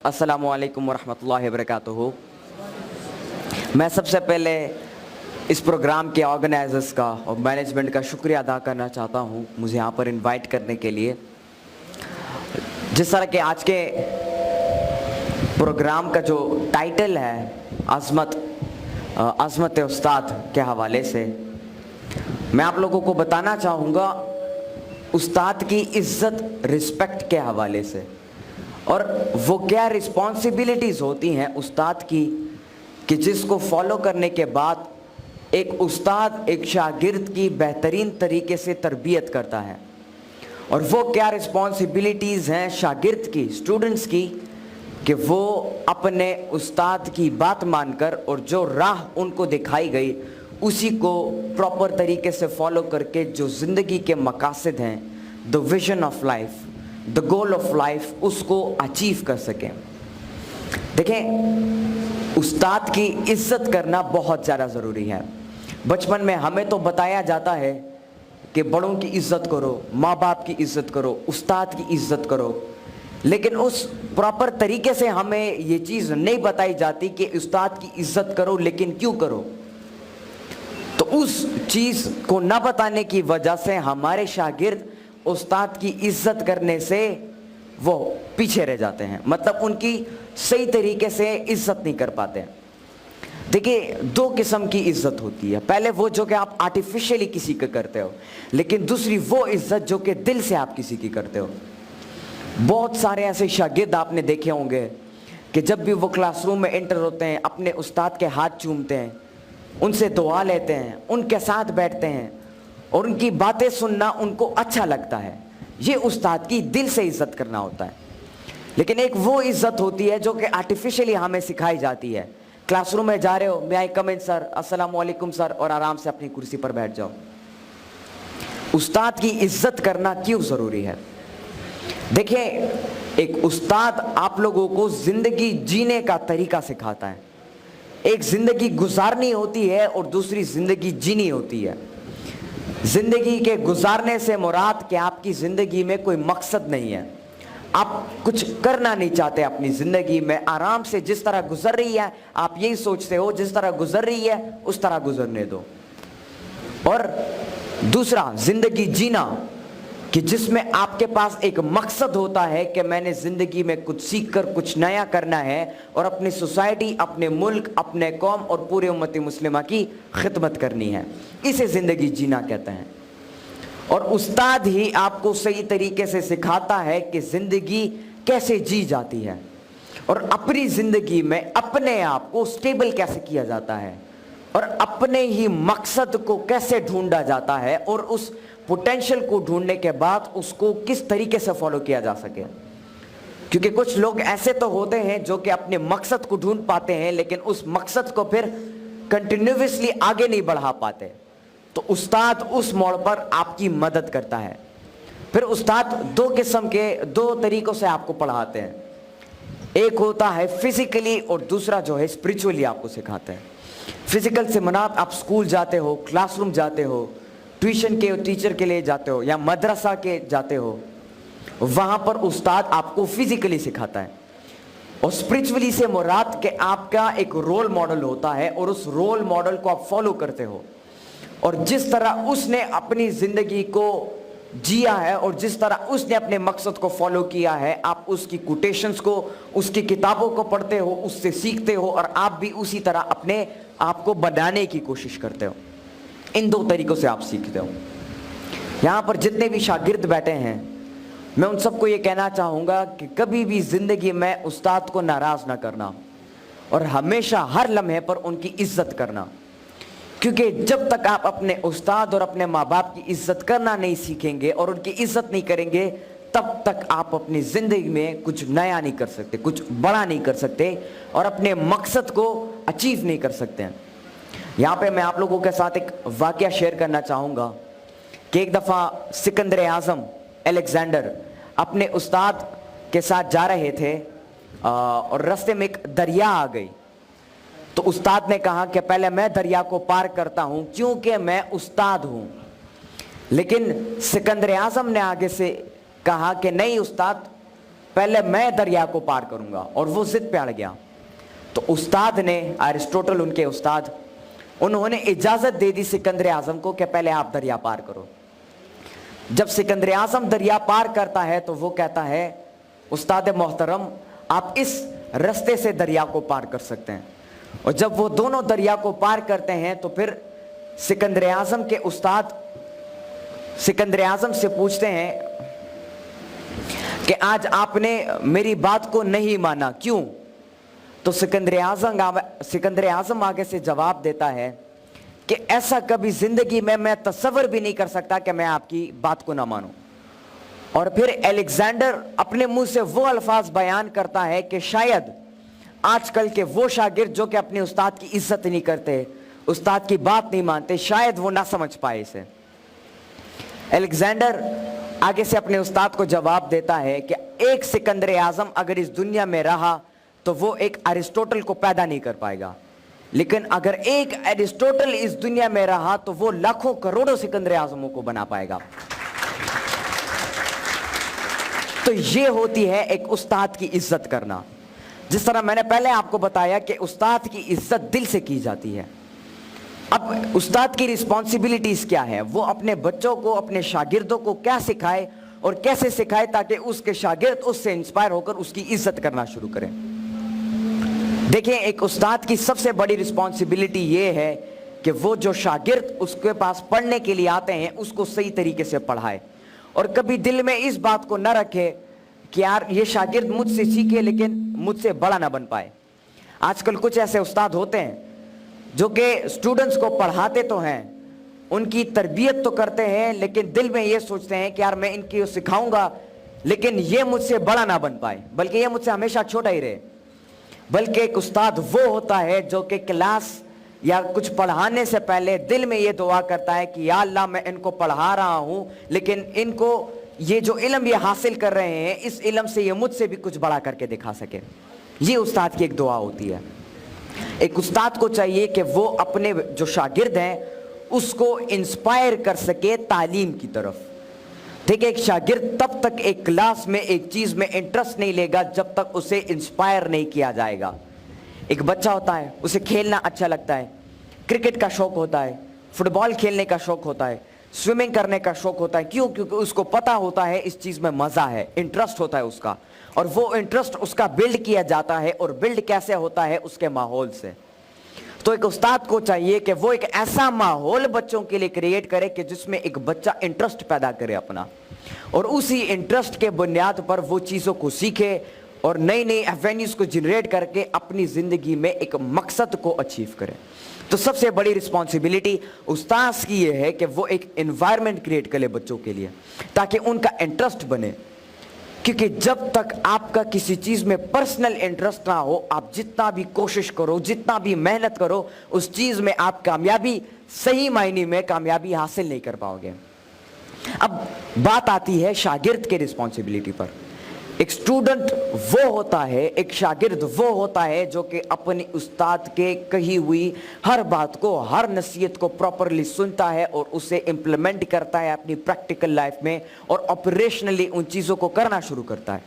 अस्सलामु अलैकुम वरहमतुल्लाहि वबरकातुहू। मैं सबसे पहले इस प्रोग्राम के ऑर्गेनाइजर्स का और मैनेजमेंट का शुक्रिया अदा करना चाहता हूँ मुझे यहाँ पर इनवाइट करने के लिए। जिस तरह के आज के प्रोग्राम का जो टाइटल है अज़मत उस्ताद के हवाले से, मैं आप लोगों को बताना चाहूँगा उस्ताद की इज़्ज़त रिस्पेक्ट के हवाले से, और वो क्या रिस्पॉन्सिबिलिटीज़ होती हैं उस्ताद की कि जिसको फॉलो करने के बाद एक उस्ताद एक शागिर्द की बेहतरीन तरीके से तरबियत करता है। और वो क्या रिस्पॉन्सिबिलिटीज़ हैं शागिर्द की, स्टूडेंट्स की, कि वो अपने उस्ताद की बात मानकर और जो राह उनको दिखाई गई उसी को प्रॉपर तरीके से फॉलो करके जो ज़िंदगी के मकासद हैं, the vision of life, the goal of life, उसको अचीव कर सकें। देखें, उस्ताद की इज़्ज़त करना बहुत ज़्यादा ज़रूरी है। बचपन में हमें तो बताया जाता है कि बड़ों की इज़्ज़त करो, माँ बाप की इज़्ज़त करो, उस्ताद की इज़्ज़त करो, लेकिन उस प्रॉपर तरीके से हमें ये चीज़ नहीं बताई जाती कि उस्ताद की इज़्ज़त करो, लेकिन क्यों करो। तो उस चीज़ को न बताने की वजह से हमारे शागिर्द उस्ताद की इज़्ज़त करने से वो पीछे रह जाते हैं, मतलब उनकी सही तरीके से इज़्ज़त नहीं कर पाते हैं। देखिए, दो किस्म की इज़्ज़त होती है। पहले वो जो कि आप आर्टिफिशियली किसी का करते हो, लेकिन दूसरी वो इज़्ज़त जो कि दिल से आप किसी की करते हो। बहुत सारे ऐसे शागिर्द आपने देखे होंगे कि जब भी वो क्लासरूम में एंटर होते हैं अपने उस्ताद के हाथ चूमते हैं, उनसे दुआ लेते हैं, उनके साथ बैठते हैं और उनकी बातें सुनना उनको अच्छा लगता है। ये उस्ताद की दिल से इज़्ज़त करना होता है। लेकिन एक वो इज़्ज़त होती है जो कि आर्टिफिशियली हमें सिखाई जाती है। क्लासरूम में जा रहे हो, मे आई कम इन सर, अस्सलामु अलैकुम सर, और आराम से अपनी कुर्सी पर बैठ जाओ। उस्ताद की इज़्ज़त करना क्यों ज़रूरी है? देखिए, एक उस्ताद आप लोगों को ज़िंदगी जीने का तरीका सिखाता है। एक ज़िंदगी गुजारनी होती है और दूसरी ज़िंदगी जीनी होती है। ज़िंदगी के गुजारने से मुराद कि आपकी ज़िंदगी में कोई मकसद नहीं है, आप कुछ करना नहीं चाहते अपनी ज़िंदगी में, आराम से जिस तरह गुजर रही है आप यही सोचते हो जिस तरह गुजर रही है उस तरह गुजरने दो। और दूसरा ज़िंदगी जीना, कि जिसमें आपके पास एक मकसद होता है कि मैंने ज़िंदगी में कुछ सीख कर कुछ नया करना है और अपनी सोसाइटी, अपने मुल्क, अपने कौम और पूरे उम्मती मुस्लिमा की खिदमत करनी है। इसे ज़िंदगी जीना कहते हैं। और उस्ताद ही आपको सही तरीके से सिखाता है कि ज़िंदगी कैसे जी जाती है और अपनी ज़िंदगी में अपने आप को स्टेबल कैसे किया जाता है और अपने ही मकसद को कैसे ढूंढा जाता है और उस पोटेंशियल को ढूंढने के बाद उसको किस तरीके से फॉलो किया जा सके। क्योंकि कुछ लोग ऐसे तो होते हैं जो कि अपने मकसद को ढूंढ पाते हैं लेकिन उस मकसद को फिर कंटिन्यूअसली आगे नहीं बढ़ा पाते। तो उस्ताद उस मोड़ पर आपकी मदद करता है। फिर उस्ताद दो किस्म के, दो तरीकों से आपको पढ़ाते हैं। एक होता है फिजिकली और दूसरा जो है स्पिरिचुअली आपको सिखाते हैं। फिजिकल से मना आप स्कूल जाते हो, क्लासरूम जाते हो, ट्यूशन के टीचर के लिए जाते हो या मदरसा के जाते हो, वहाँ पर उस्ताद आपको फिजिकली सिखाता है। और स्पिरिचुअली से मुराद कि आपका एक रोल मॉडल होता है और उस रोल मॉडल को आप फॉलो करते हो और जिस तरह उसने अपनी ज़िंदगी को जिया है और जिस तरह उसने अपने मकसद को फॉलो किया है, आप उसकी कोटेशंस को, उसकी किताबों को पढ़ते हो, उससे सीखते हो और आप भी उसी तरह अपने आप को बनाने की कोशिश करते हो। इन दो तरीकों से आप सीखते हो। यहाँ पर जितने भी शागिर्द बैठे हैं, मैं उन सबको ये कहना चाहूँगा कि कभी भी ज़िंदगी में उस्ताद को नाराज़ ना करना और हमेशा हर लम्हे पर उनकी इज़्ज़त करना। क्योंकि जब तक आप अपने उस्ताद और अपने माँ बाप की इज़्ज़त करना नहीं सीखेंगे और उनकी इज़्ज़त नहीं करेंगे, तब तक आप अपनी ज़िंदगी में कुछ नया नहीं कर सकते, कुछ बड़ा नहीं कर सकते और अपने मकसद को अचीव नहीं कर सकते हैं। यहाँ पे मैं आप लोगों के साथ एक वाक़या शेयर करना चाहूँगा कि एक दफ़ा सिकंदर आज़म अलेक्जेंडर अपने उस्ताद के साथ जा रहे थे और रास्ते में एक दरिया आ गई। तो उस्ताद ने कहा कि पहले मैं दरिया को पार करता हूँ क्योंकि मैं उस्ताद हूँ। लेकिन सिकंदर आज़म ने आगे से कहा कि नहीं उस्ताद, पहले मैं दरिया को पार करूंगा, और वो जिद पे अड़ गया। तो उस्ताद ने, अरिस्टोटल उनके उस्ताद, उन्होंने इजाजत दे दी सिकंदर आजम को कि पहले आप दरिया पार करो। जब सिकंदर आजम दरिया पार करता है तो वो कहता है, उस्ताद मोहतरम आप इस रास्ते से दरिया को पार कर सकते हैं। और जब वो दोनों दरिया को पार करते हैं तो फिर सिकंदर आजम के उस्ताद सिकंदर आजम से पूछते हैं कि आज आपने मेरी बात को नहीं माना, क्यों? तो सिकंदर आजम आगे से जवाब देता है कि ऐसा कभी जिंदगी में मैं तसव्वुर भी नहीं कर सकता कि मैं आपकी बात को ना मानूं। और फिर अलेक्जेंडर अपने मुंह से वो अल्फाज बयान करता है कि शायद आजकल के वो शागिर्द जो कि अपने उस्ताद की इज्जत नहीं करते, उस्ताद की बात नहीं मानते, शायद वो ना समझ पाए इसे। अलेक्जेंडर आगे से अपने उस्ताद को जवाब देता है कि एक सिकंदर आजम अगर इस दुनिया में रहा तो वो एक अरिस्टोटल को पैदा नहीं कर पाएगा, लेकिन अगर एक अरिस्टोटल इस दुनिया में रहा तो वो लाखों करोड़ों सिकंदर आजमों को बना पाएगा। तो ये होती है एक उस्ताद की इज्जत करना। जिस तरह मैंने पहले आपको बताया कि उस्ताद की इज्जत दिल से की जाती है। अब उस्ताद की रिस्पॉन्सिबिलिटीज क्या है, वो अपने बच्चों को, अपने शागिर्दों को क्या सिखाए और कैसे सिखाए ताकि उसके शागिर्द उससे इंस्पायर होकर उसकी इज्जत करना शुरू करें। देखिए, एक उस्ताद की सबसे बड़ी रिस्पॉन्सिबिलिटी ये है कि वो जो शागिर्द उसके पास पढ़ने के लिए आते हैं उसको सही तरीके से पढ़ाए, और कभी दिल में इस बात को न रखे कि यार ये शागिर्द मुझसे सीखे लेकिन मुझसे बड़ा ना बन पाए। आजकल कुछ ऐसे उस्ताद होते हैं जो कि स्टूडेंट्स को पढ़ाते तो हैं, उनकी तरबियत तो करते हैं, लेकिन दिल में ये सोचते हैं कि यार मैं इनकी सिखाऊंगा लेकिन ये मुझसे बड़ा ना बन पाए, बल्कि ये मुझसे हमेशा छोटा ही रहे। बल्कि एक उस्ताद वो होता है जो कि क्लास या कुछ पढ़ाने से पहले दिल में ये दुआ करता है कि या अल्लाह मैं इनको पढ़ा रहा हूं, लेकिन इनको ये जो इल्म ये हासिल कर रहे हैं इस इल्म से ये मुझसे भी कुछ बड़ा करके दिखा सके। ये उस्ताद की एक दुआ होती है। एक उस्ताद को चाहिए कि वो अपने जो शागिर्द हैं उसको इंस्पायर कर सके तालीम की तरफ। देखिए, एक शागिर्द तब तक एक क्लास में एक चीज में इंटरेस्ट नहीं लेगा जब तक उसे इंस्पायर नहीं किया जाएगा। एक बच्चा होता है, उसे खेलना अच्छा लगता है, क्रिकेट का शौक होता है, फुटबॉल खेलने का शौक होता है, स्विमिंग करने का शौक होता है। क्यों? क्योंकि उसको पता होता है इस चीज में मजा है, इंटरेस्ट होता है उसका, और वो इंटरेस्ट उसका बिल्ड किया जाता है। और बिल्ड कैसे होता है? उसके माहौल से। तो एक उस्ताद को चाहिए कि वो एक ऐसा माहौल बच्चों के लिए क्रिएट करे कि जिसमें एक बच्चा इंटरेस्ट पैदा करे अपना, और उसी इंटरेस्ट के बुनियाद पर वो चीज़ों को सीखे और नई नई एवेन्यूज को जनरेट करके अपनी ज़िंदगी में एक मकसद को अचीव करे। तो सबसे बड़ी रिस्पॉन्सिबिलिटी उस्ताद की ये है कि वो एक एनवायरनमेंट क्रिएट करे बच्चों के लिए ताकि उनका इंटरेस्ट बने। क्योंकि जब तक आपका किसी चीज़ में पर्सनल इंटरेस्ट ना हो, आप जितना भी कोशिश करो, जितना भी मेहनत करो, उस चीज़ में आप कामयाबी, सही मायने में कामयाबी हासिल नहीं कर पाओगे। अब बात आती है शागिर्द के रिस्पॉन्सिबिलिटी पर। एक स्टूडेंट वो होता है, एक शागिर्द वो होता है जो कि अपने उस्ताद के कही हुई हर बात को, हर नसीहत को प्रॉपरली सुनता है और उसे इम्प्लीमेंट करता है अपनी प्रैक्टिकल लाइफ में, और ऑपरेशनली उन चीज़ों को करना शुरू करता है।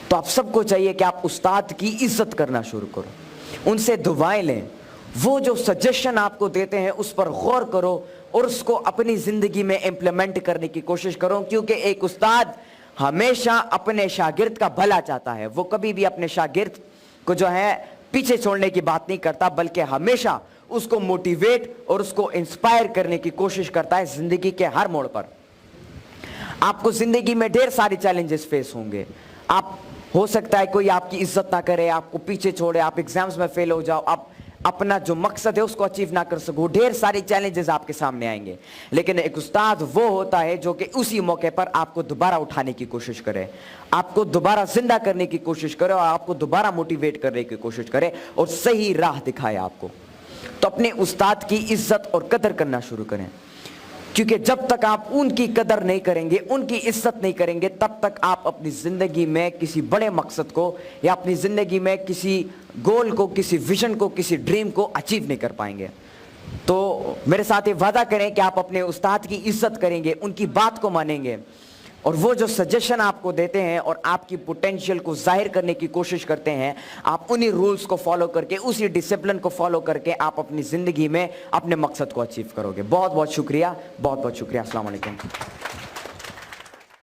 तो आप सबको चाहिए कि आप उस्ताद की इज्जत करना शुरू करो, उनसे दुआएं लें, वो जो सजेशन आपको देते हैं उस पर गौर करो और उसको अपनी ज़िंदगी में इम्प्लीमेंट करने की कोशिश करो। क्योंकि एक उस्ताद हमेशा अपने शागिर्द का भला चाहता है। वो कभी भी अपने शागिर्द को जो है पीछे छोड़ने की बात नहीं करता, बल्कि हमेशा उसको मोटिवेट और उसको इंस्पायर करने की कोशिश करता है जिंदगी के हर मोड़ पर। आपको जिंदगी में ढेर सारे चैलेंजेस फेस होंगे। आप हो सकता है कोई आपकी इज्जत ना करे, आपको पीछे छोड़े, आप एग्जाम्स में फेल हो जाओ, आप अपना जो मकसद है उसको अचीव ना कर सको, ढेर सारे चैलेंजेस आपके सामने आएंगे। लेकिन एक उस्ताद वो होता है जो कि उसी मौके पर आपको दोबारा उठाने की कोशिश करे, आपको दोबारा जिंदा करने की कोशिश करे और आपको दोबारा मोटिवेट करने की कोशिश करे और सही राह दिखाए आपको। तो अपने उस्ताद की इज्जत और कदर करना शुरू करें, क्योंकि जब तक आप उनकी कदर नहीं करेंगे, उनकी इज्जत नहीं करेंगे, तब तक आप अपनी ज़िंदगी में किसी बड़े मकसद को या अपनी ज़िंदगी में किसी गोल को, किसी विजन को, किसी ड्रीम को अचीव नहीं कर पाएंगे। तो मेरे साथ ये वादा करें कि आप अपने उस्ताद की इज्जत करेंगे, उनकी बात को मानेंगे, और वो जो सजेशन आपको देते हैं और आपकी पोटेंशियल को जाहिर करने की कोशिश करते हैं, आप उन्हीं रूल्स को फॉलो करके, उसी डिसिप्लिन को फॉलो करके आप अपनी ज़िंदगी में अपने मकसद को अचीव करोगे। बहुत बहुत शुक्रिया, बहुत बहुत शुक्रिया। अस्सलाम वालेकुम।